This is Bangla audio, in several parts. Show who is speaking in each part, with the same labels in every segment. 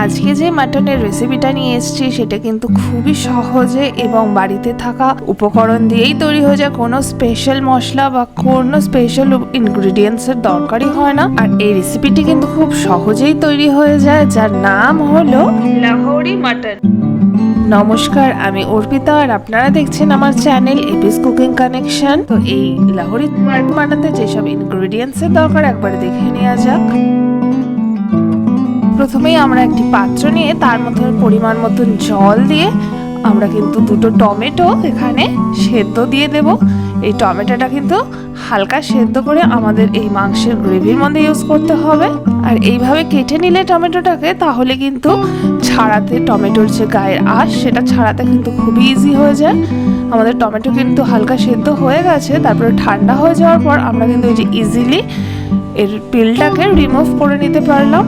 Speaker 1: আজকে যে মাটনের রেসিপিটা নিয়ে এসেছি সেটা কিন্তু খুবই সহজে এবং বাড়িতে থাকা উপকরণ দিয়েই তৈরি হয়ে যায়। কোনো স্পেশাল মশলা বা কোনো স্পেশাল ইনগ্রিডিয়েন্টসের দরকারই হয় না। আর এই রেসিপিটি কিন্তু খুব সহজেই তৈরি হয়ে যায়, যার নাম হলো লাহোরি মাটন। নমস্কার, আমি অর্পিতা আর আপনারা দেখছেন আমার চ্যানেল এপিস কুকিং কানেকশন। তো এই লাহোরি মাটন বানাতে যেসব ইনগ্রিডিয়েন্টসের দরকার একবার দেখে নেওয়া যাক। প্রথমেই আমরা একটি পাত্র নিয়ে তার মধ্যে পরিমাণ মতন জল দিয়ে আমরা কিন্তু দুটো টমেটো এখানে সেদ্ধ দিয়ে দেব। এই টমেটোটা কিন্তু হালকা সেদ্ধ করে আমাদের এই মাংসের গ্রেভির মধ্যে ইউজ করতে হবে। আর এইভাবে কেটে নিলে টমেটোটাকে, তাহলে কিন্তু ছাড়াতে টমেটোর যে গায়ের আঁশ সেটা ছাড়াতে কিন্তু খুবই ইজি হয়ে যায়। আমাদের টমেটো কিন্তু হালকা সেদ্ধ হয়ে গেছে, তারপরে ঠান্ডা হয়ে যাওয়ার পর আমরা কিন্তু এই যে ইজিলি এর পিলটাকে রিমুভ করে নিতে পারলাম।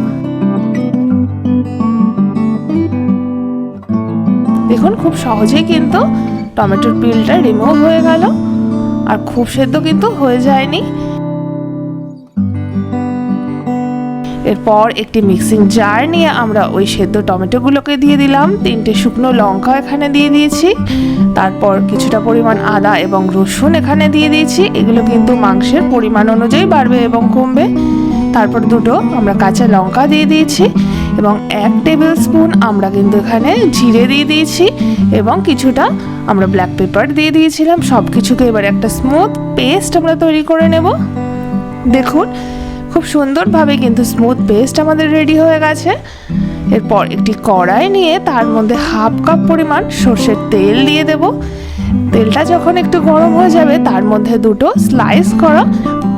Speaker 1: দেখুন খুব সহজেই কিন্তু টমেটোর পিলটা রিমুভ হয়ে গেল, আর খুব সেদ্ধ কিন্তু হয়ে যায়নি। এরপর একটি মিক্সিং জার নিয়ে আমরা ওই সেদ্ধ টমেটোগুলোকে দিয়ে দিলাম। 3টে শুকনো লঙ্কা এখানে দিয়ে দিয়েছি, তারপর কিছুটা পরিমাণ আদা এবং রসুন এখানে দিয়ে দিয়েছি। এগুলো কিন্তু মাংসের পরিমাণ অনুযায়ী বাড়বে এবং কমবে। তারপর দুটো আমরা কাঁচা লঙ্কা দিয়ে দিয়েছি এবং 1 টেবিল স্পুন আমরা কিন্তু এখানে জিরে দিয়ে দিয়েছি এবং কিছুটা আমরা ব্ল্যাক পেপার দিয়ে দিয়েছিলাম। সব কিছুকে এবার একটা স্মুথ পেস্ট আমরা তৈরি করে নেব। দেখুন খুব সুন্দরভাবে কিন্তু স্মুথ পেস্ট আমাদের রেডি হয়ে গেছে। এরপর একটি কড়াই নিয়ে তার মধ্যে হাফ কাপ পরিমাণ সর্ষের তেল দিয়ে দেব। তেলটা যখন একটু গরম হয়ে যাবে তার মধ্যে দুটো স্লাইস করা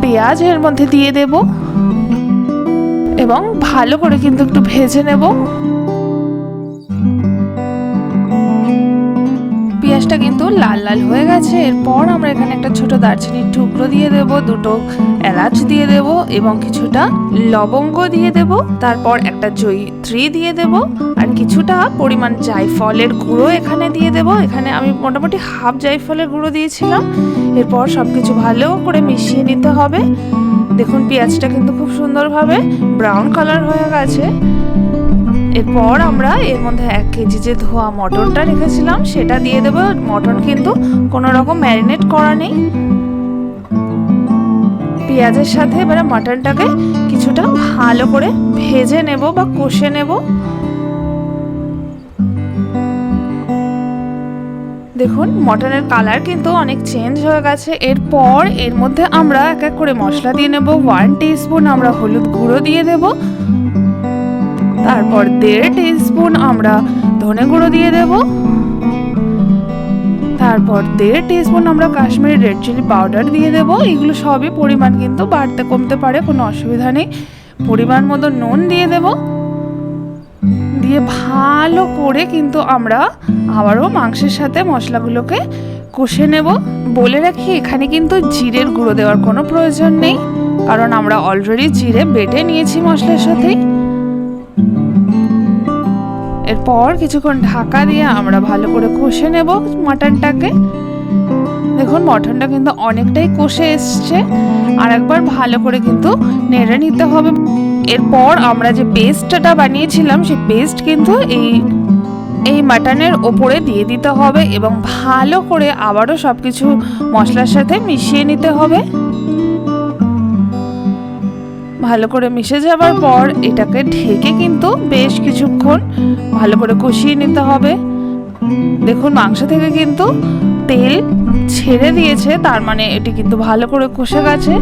Speaker 1: পেঁয়াজ এর মধ্যে দিয়ে দেব এবং ভালো করে কিন্তু একটু ভেজে নেব। পেঁয়াজটা কিন্তু লাল লাল হয়ে গেছে। এরপর আমরা এখানে একটা ছোট দারচিনির টুকরো দিয়ে দেব, দুটো এলাচ দিয়ে দেব এবং কিছুটা লবঙ্গ দিয়ে দেব। তারপর একটা জয়িত্রী দিয়ে দেব আর কিছুটা পরিমাণ জায়ফলের গুঁড়ো এখানে দিয়ে দেব। এখানে আমি মোটামুটি হাফ জায়ফলের গুঁড়ো দিয়েছিলাম। এরপর সবকিছু ভালো করে মিশিয়ে নিতে হবে। দেখুন পেঁয়াজটা কিন্তু খুব সুন্দরভাবে ব্রাউন কালার হয়ে গেছে। এরপর আমরা এর মধ্যে 1 কেজি যে ধোয়া মটনটা রেখেছিলাম সেটা দিয়ে দেবো। মটন কিন্তু কোনো রকম ম্যারিনেট করা নেই। পেঁয়াজের সাথে এবারে মটনটাকে কিছুটা ভালো করে ভেজে নেব বা কষে নেব। দেখুন মটনের কালার কিন্তু অনেক চেঞ্জ হয়ে গেছে। এরপর এর মধ্যে আমরা এক এক করে মশলা দিয়ে নেব। 1 টিস্পুন আমরা হলুদ গুঁড়ো দিয়ে দেব, তারপর 1.5 টিস্পুন আমরা ধনে গুঁড়ো দিয়ে দেব, তারপর 1.5 টিস্পুন আমরা কাশ্মীরি রেড চিলি পাউডার দিয়ে দেব। এগুলো সবই পরিমাণ কিন্তু বাড়তে কমতে পারে, কোনো অসুবিধা নেই। পরিমাণ মতো নুন দিয়ে দেব, দিয়ে ভালো করে কিন্তু আমরা আবারও মাংসের সাথে মশলাগুলোকে কষে নেব। বলে রাখি এখানে কিন্তু জিরের গুঁড়ো দেওয়ার কোনো প্রয়োজন নেই, কারণ আমরা অলরেডি জিরে বেটে নিয়েছি মশলার সাথেই। এরপর কিছুক্ষণ ঢাকা দিয়ে আমরা ভালো করে কষে নেব মাটনটাকে। দেখুন মটনটা কিন্তু অনেকটাই কষে এসছে, আর একবার ভালো করে কিন্তু নেড়ে নিতে হবে। এরপর আমরা যে পেস্টটা বানিয়েছিলাম সেই পেস্ট কিন্তু এই মাটনের ওপরে দিয়ে দিতে হবে এবং ভালো করে আবারও সবকিছু মশলার সাথে মিশিয়ে নিতে হবে। ভালো করে মিশে যাবার পর এটাকে ঢেকে কিন্তু বেশ কিছুক্ষণ ভালো করে কষিয়ে নিতে হবে। দেখুন মাংস থেকে কিন্তু তেল ছেড়ে দিয়েছে, তার মানে এটি কিন্তু ভালো করে কষে গেছে।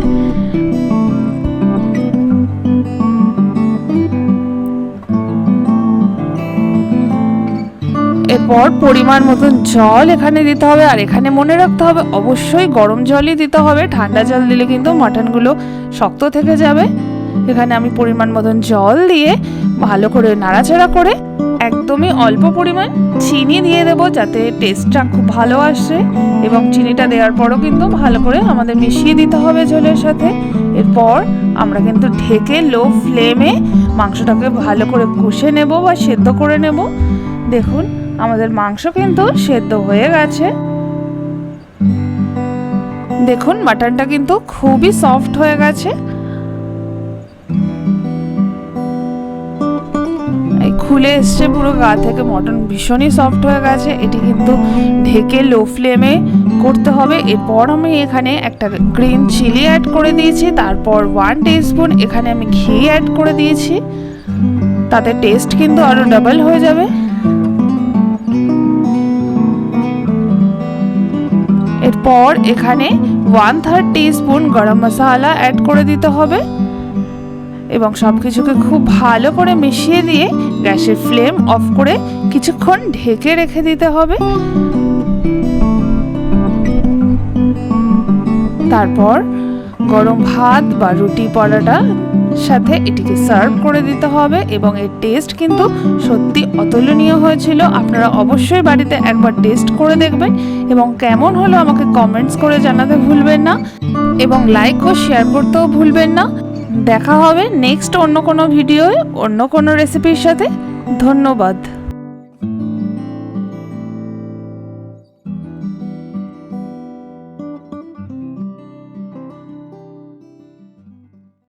Speaker 1: এরপর পরিমাণ মতন জল এখানে দিতে হবে, আর এখানে মনে রাখতে হবে অবশ্যই গরম জলই দিতে হবে। ঠান্ডা জল দিলে কিন্তু মাটনগুলো শক্ত থেকে যাবে। এখানে আমি পরিমাণ মতন জল দিয়ে ভালো করে নাড়াচাড়া করে একদমই অল্প পরিমাণ চিনি দিয়ে দেবো, যাতে টেস্টটা খুব ভালো আসে। এবং চিনিটা দেওয়ার পরও কিন্তু ভালো করে আমাদের মিশিয়ে দিতে হবে ঝোলের সাথে। এরপর আমরা কিন্তু ঢেকে লো ফ্লেমে মাংসটাকে ভালো করে কষে নেব বা সেদ্ধ করে নেব। দেখুন আমাদের মাংস কিন্তু সেদ্ধ হয়ে গেছে। দেখুন মাটনটা কিন্তু খুবই সফট হয়ে গেছে। খুলে এসছে পুরো গা থেকে, মটন ভীষণই সফট হয়ে গেছে। এটি কিন্তু ঢেকে লো ফ্লেমে করতে হবে। এরপর আমি এখানে একটা গ্রিন চিলি অ্যাড করে দিয়েছি, তারপর 1 টিস্পুন এখানে আমি ঘি অ্যাড করে দিয়েছি, তাতে টেস্ট কিন্তু আরো ডাবল হয়ে যাবে। এরপর এখানে 1/3 টিস্পুন গরম মশলা অ্যাড করে দিতে হবে এবং সব কিছুকে খুব ভালো করে মিশিয়ে দিয়ে গ্যাসের ফ্লেম অফ করে কিছুক্ষণ ঢেকে রেখে দিতে হবে। তারপর গরম ভাত বা রুটি পরোটা সাথে এটিকে সার্ভ করে দিতে হবে এবং এর টেস্ট কিন্তু সত্যি অতুলনীয় হয়েছিল। আপনারা অবশ্যই বাড়িতে একবার টেস্ট করে দেখবেন এবং কেমন হলো আমাকে কমেন্টস করে জানাতে ভুলবেন না এবং লাইক ও শেয়ার করতেও ভুলবেন না। দেখা হবে নেক্সট অন্য কোনো ভিডিওয় অন্য কোনো রেসিপির সাথে। ধন্যবাদ।